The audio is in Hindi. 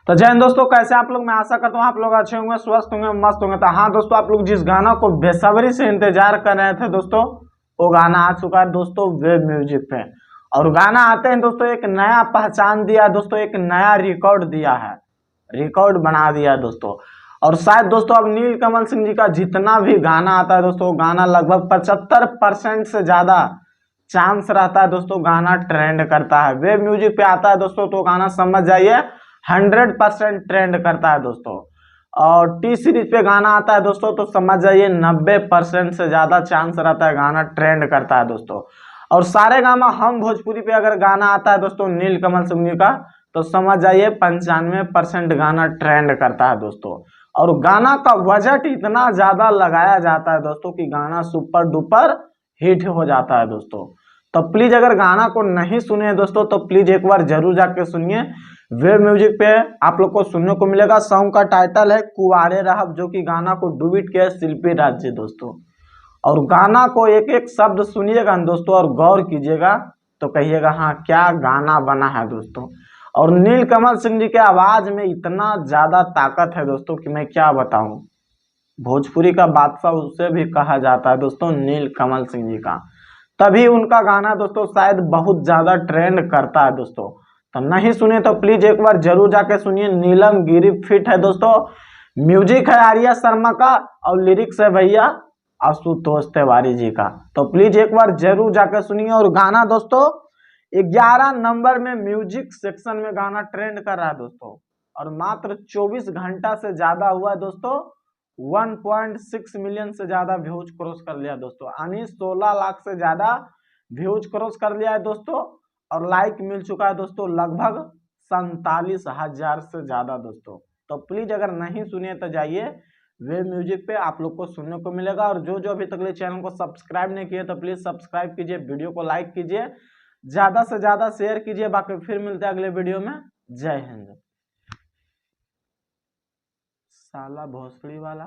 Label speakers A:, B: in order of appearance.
A: तो जय हिंद दोस्तों, कैसे आप लोग। मैं आशा करता हूँ आप लोग अच्छे होंगे, स्वस्थ होंगे, मस्त होंगे। तो हाँ दोस्तों, आप लोग जिस गाना को बेसब्री से इंतजार कर रहे थे दोस्तों, वो गाना आ चुका है दोस्तों वेब म्यूजिक पे। और गाना आते हैं दोस्तों एक नया पहचान दिया दोस्तों, एक नया रिकॉर्ड दिया है, रिकॉर्ड बना दिया दोस्तों। और शायद दोस्तों अब नीलकमल सिंह जी का जितना भी गाना आता है दोस्तों, गाना लगभग 75% से ज्यादा चांस रहता है दोस्तों गाना ट्रेंड करता है। वेब म्यूजिक पे आता है दोस्तों तो गाना समझ जाइए 100% ट्रेंड करता है दोस्तों। और टी सीरीज पे गाना आता है दोस्तों तो समझ जाइए 90% से ज्यादा चांस रहता है गाना ट्रेंड करता है दोस्तों। और सारे गामा हम भोजपुरी पे अगर गाना आता है दोस्तों नीलकमल सिंह जी का, तो समझ जाइए 95% गाना ट्रेंड करता है दोस्तों। और गाना का बजट इतना ज्यादा लगाया जाता है दोस्तों कि गाना सुपर डुपर हिट हो जाता है दोस्तों। तो प्लीज अगर गाना को नहीं सुने दोस्तों तो प्लीज एक बार जरूर जाके सुनिए। वेब म्यूजिक पे आप लोग को सुनने को मिलेगा। सॉन्ग का टाइटल है कुंवारे रहब, जो कि गाना को डुबिट किया शिल्पी राज जी दोस्तों। और गाना को एक एक शब्द सुनिएगा दोस्तों और गौर कीजिएगा तो कहिएगा हाँ क्या गाना बना है दोस्तों। और नीलकमल सिंह जी के आवाज में इतना ज्यादा ताकत है दोस्तों कि मैं क्या बताऊं। भोजपुरी का बादशाह उसे भी कहा जाता है दोस्तों नीलकमल सिंह जी का। तभी उनका गाना दोस्तों शायद बहुत ज्यादा ट्रेंड करता है दोस्तों। तो नहीं सुने तो प्लीज एक बार जरूर जाके सुनिए। नीलम गिरी फिट है दोस्तों, म्यूजिक है आर्या शर्मा का और लिरिक्स है भैया आशुतोष तिवारी जी का। तो प्लीज एक बार जरूर जाकर सुनिए। और गाना दोस्तों 11 नंबर में म्यूजिक सेक्शन में गाना ट्रेंड कर रहा है दोस्तों। और मात्र 24 घंटा से ज्यादा हुआ है दोस्तों, 1.6 मिलियन से ज्यादा व्यूज क्रॉस कर लिया दोस्तों, यानी 16 लाख से ज्यादा व्यूज क्रॉस कर लिया है दोस्तों। और लाइक मिल चुका है दोस्तों लगभग 47,000 से ज्यादा दोस्तों। तो प्लीज अगर नहीं सुनिए तो जाइए वेब म्यूजिक पे, आप लोग को सुनने को मिलेगा। और जो जो अभी तक चैनल को सब्सक्राइब नहीं किए तो प्लीज सब्सक्राइब कीजिए, वीडियो को लाइक कीजिए, ज्यादा से ज्यादा शेयर कीजिए। बाकी फिर मिलते हैं अगले वीडियो में। जय हिंद। साला भोसड़ी वाला।